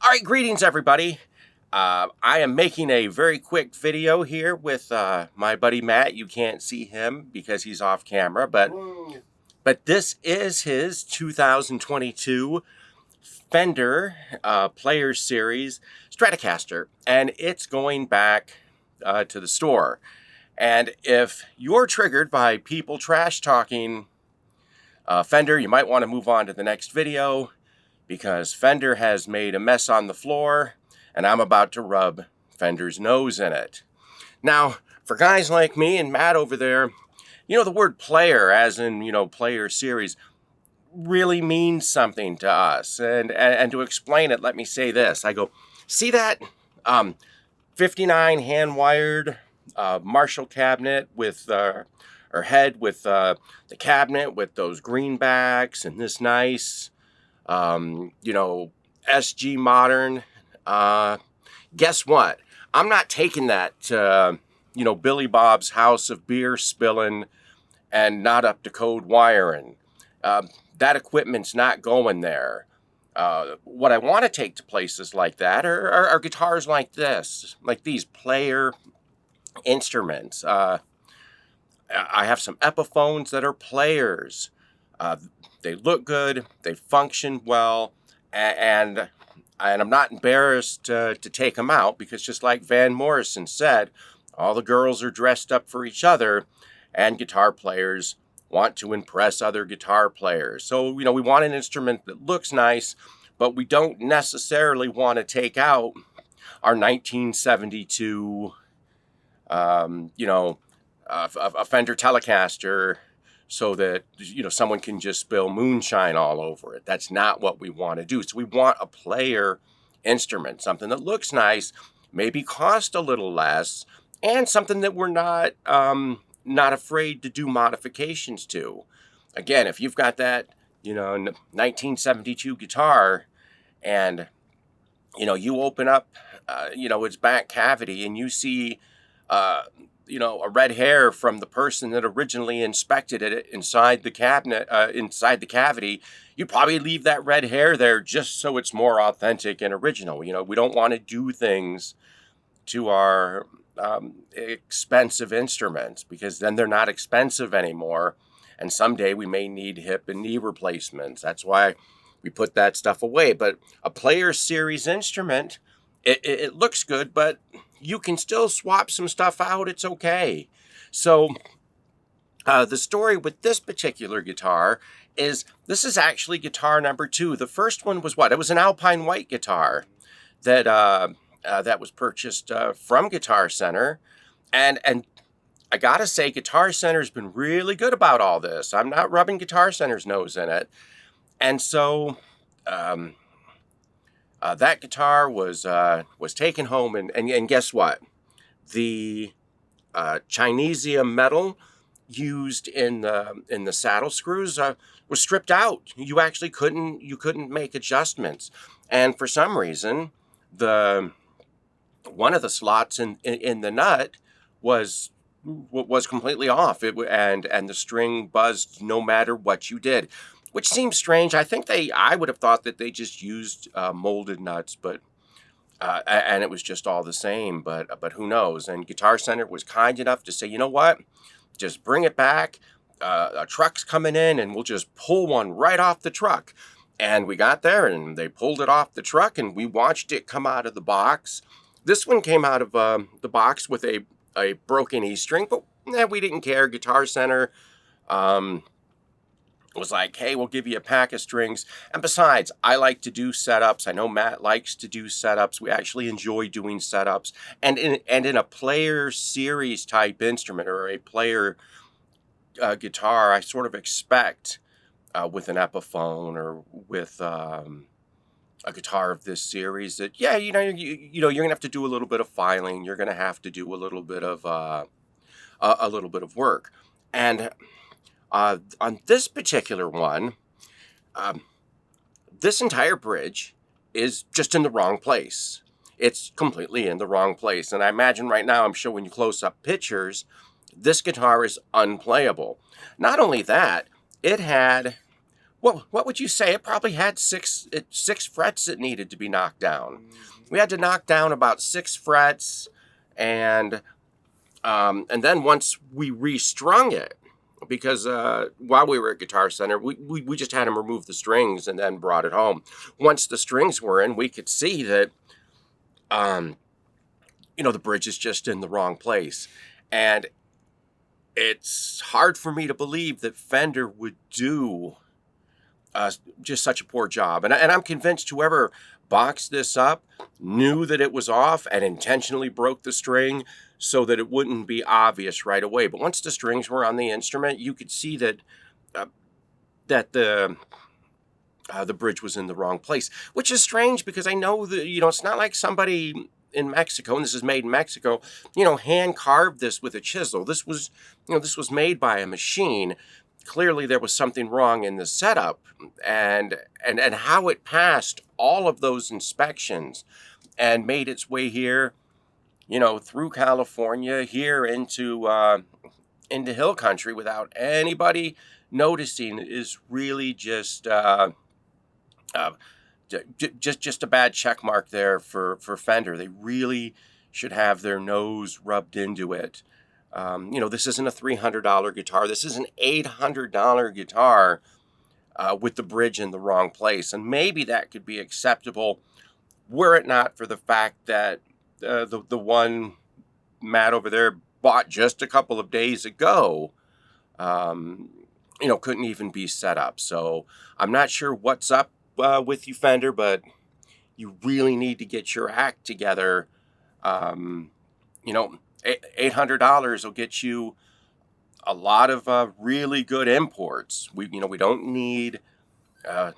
All right, greetings everybody. I am making a very quick video here with my buddy Matt. You can't see him because he's off camera, but this is his 2022 Fender Players Series Stratocaster, and it's going back to the store. And if you're triggered by people trash talking Fender, you might want to move on to the next video, because Fender has made a mess on the floor, and I'm about to rub Fender's nose in it. Now, for guys like me and Matt over there, the word player, as in, player series, really means something to us. And to explain it, let me say this. I go, see that 59 hand-wired Marshall cabinet with or head with the cabinet with those greenbacks and this nice SG modern. Guess what? I'm not taking that to, Billy Bob's house of beer spilling and not up to code wiring. That equipment's not going there. What I want to take to places like that are guitars like this, like these player instruments. I have some Epiphones that are players. They look good, they function well, and I'm not embarrassed to take them out, because just like Van Morrison said, all the girls are dressed up for each other, and guitar players want to impress other guitar players. So, we want an instrument that looks nice, but we don't necessarily want to take out our 1972, a Fender Telecaster, so that, someone can just spill moonshine all over it. That's not what we want to do. So we want a player instrument, something that looks nice, maybe cost a little less, and something that we're not afraid to do modifications to. Again, if you've got that, 1972 guitar, and, you open up, its back cavity, and you see, a red hair from the person that originally inspected it inside the cabinet, inside the cavity, you'd probably leave that red hair there just so it's more authentic and original. We don't want to do things to our expensive instruments, because then they're not expensive anymore, and someday we may need hip and knee replacements. That's why we put that stuff away. But a player series instrument, it looks good, but you can still swap some stuff out. It's okay. So the story with this particular guitar is, this is actually guitar number 2. The first one was what? It was an Alpine White guitar that that was purchased from Guitar Center, and I gotta say, Guitar Center's been really good about all this. I'm not rubbing Guitar Center's nose in it, and so that guitar was taken home, and guess what? The Chinesium metal used in the saddle screws was stripped out. You actually couldn't make adjustments, and for some reason, one of the slots in the nut was completely off. And the string buzzed no matter what you did, which seems strange. I would have thought that they just used molded nuts, but and it was just all the same. But who knows? And Guitar Center was kind enough to say, you know what, just bring it back. A truck's coming in, and we'll just pull one right off the truck. And we got there, and they pulled it off the truck, and we watched it come out of the box. This one came out of the box with a broken E string, but we didn't care. Guitar Center was like, hey, we'll give you a pack of strings. And besides, I like to do setups. I know Matt likes to do setups. We actually enjoy doing setups. And in a player series type instrument, or a player guitar, I sort of expect with an Epiphone, or with a guitar of this series, that you're gonna have to do a little bit of filing. You're gonna have to do a little bit of work. And on this particular one, this entire bridge is just in the wrong place. It's completely in the wrong place. And I imagine right now I'm showing you close-up pictures. This guitar is unplayable. Not only that, it had what would you say? It probably had six frets that needed to be knocked down. We had to knock down about 6 frets, and then once we restrung it, because while we were at Guitar Center, we just had him remove the strings and then brought it home. Once the strings were in, we could see that, the bridge is just in the wrong place. And it's hard for me to believe that Fender would do just such a poor job. And I'm convinced whoever boxed this up knew that it was off and intentionally broke the string so that it wouldn't be obvious right away. But once the strings were on the instrument, you could see that the bridge was in the wrong place, which is strange because I know that, it's not like somebody in Mexico, and this is made in Mexico, hand carved this with a chisel. This was made by a machine. Clearly there was something wrong in the setup, and how it passed all of those inspections and made its way here, through California here into hill country without anybody noticing is really just just a bad check mark there for Fender. They really should have their nose rubbed into it. This isn't a $300 guitar. This is an $800 guitar with the bridge in the wrong place. And maybe that could be acceptable were it not for the fact that the one Matt over there bought just a couple of days ago, couldn't even be set up. So I'm not sure what's up with you, Fender, but you really need to get your act together. $800 will get you a lot of really good imports. We don't need your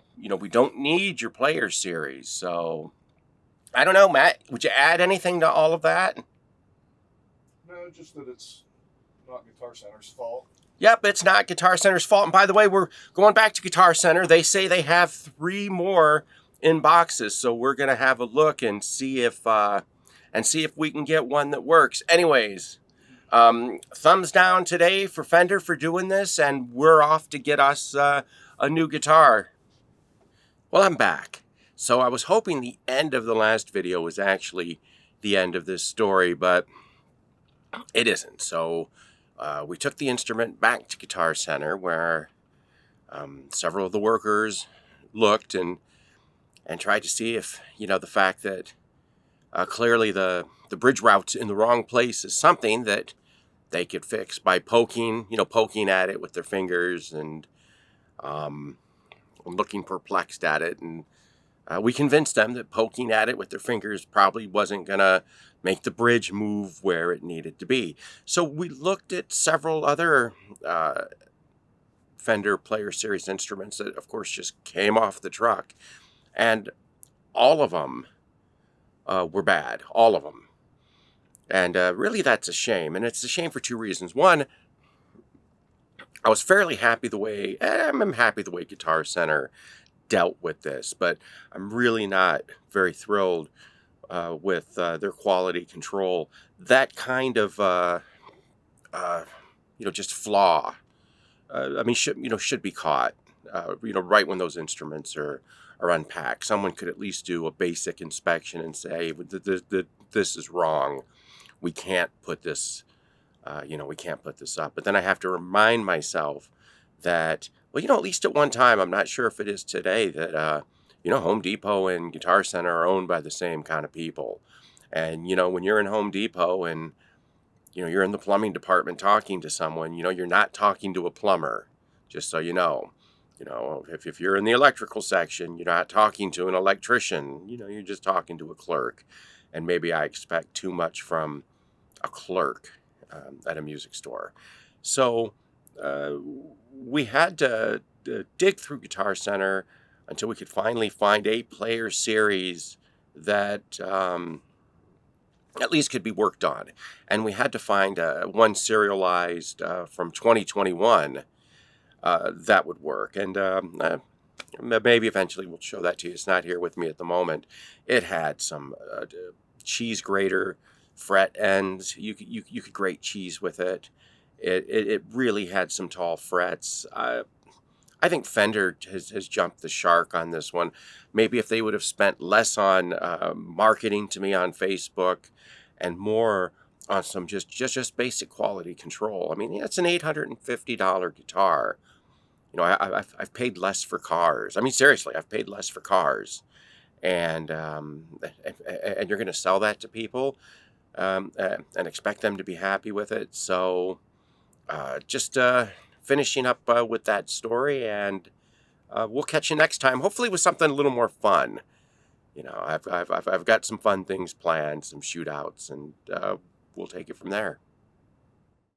Players Series. So I don't know, Matt, would you add anything to all of that? No, just that it's not Guitar Center's fault. Yep, it's not Guitar Center's fault. And by the way, we're going back to Guitar Center. They say they have 3 more in boxes, so we're gonna have a look and see if we can get one that works. Anyways, thumbs down today for Fender for doing this, and we're off to get us a new guitar. Well, I'm back. So I was hoping the end of the last video was actually the end of this story, but it isn't. So we took the instrument back to Guitar Center where several of the workers looked and tried to see if, the fact that clearly the bridge route's in the wrong place is something that they could fix by poking at it with their fingers and looking perplexed at it. And we convinced them that poking at it with their fingers probably wasn't going to make the bridge move where it needed to be. So we looked at several other Fender Players Series instruments that, of course, just came off the truck. And all of them were bad. All of them. And really, that's a shame. And it's a shame for 2 reasons. One, I was fairly happy I'm happy the way Guitar Center dealt with this, but I'm really not very thrilled with their quality control. That kind of just flaw should be caught right when those instruments are unpacked. Someone could at least do a basic inspection and say, this is wrong. We can't put this we can't put this up. But then I have to remind myself that, at least at one time, I'm not sure if it is today, that, Home Depot and Guitar Center are owned by the same kind of people. And, when you're in Home Depot and, you're in the plumbing department talking to someone, you're not talking to a plumber, just so you know. If you're in the electrical section, you're not talking to an electrician, you're just talking to a clerk. And maybe I expect too much from a clerk at a music store. So we had to dig through Guitar Center until we could finally find a Players Series that at least could be worked on. And we had to find one serialized from 2021 that would work. And maybe eventually we'll show that to you. It's not here with me at the moment. It had some cheese grater fret ends. You could grate cheese with it. It really had some tall frets. I think Fender has jumped the shark on this one. Maybe if they would have spent less on marketing to me on Facebook and more on some just basic quality control. I mean, yeah, it's an $850 guitar. You know, I've paid less for cars. I mean, seriously, I've paid less for cars, and and you're going to sell that to people and expect them to be happy with it. So just finishing up with that story, and we'll catch you next time. Hopefully, with something a little more fun. You know, I've got some fun things planned, some shootouts, and we'll take it from there.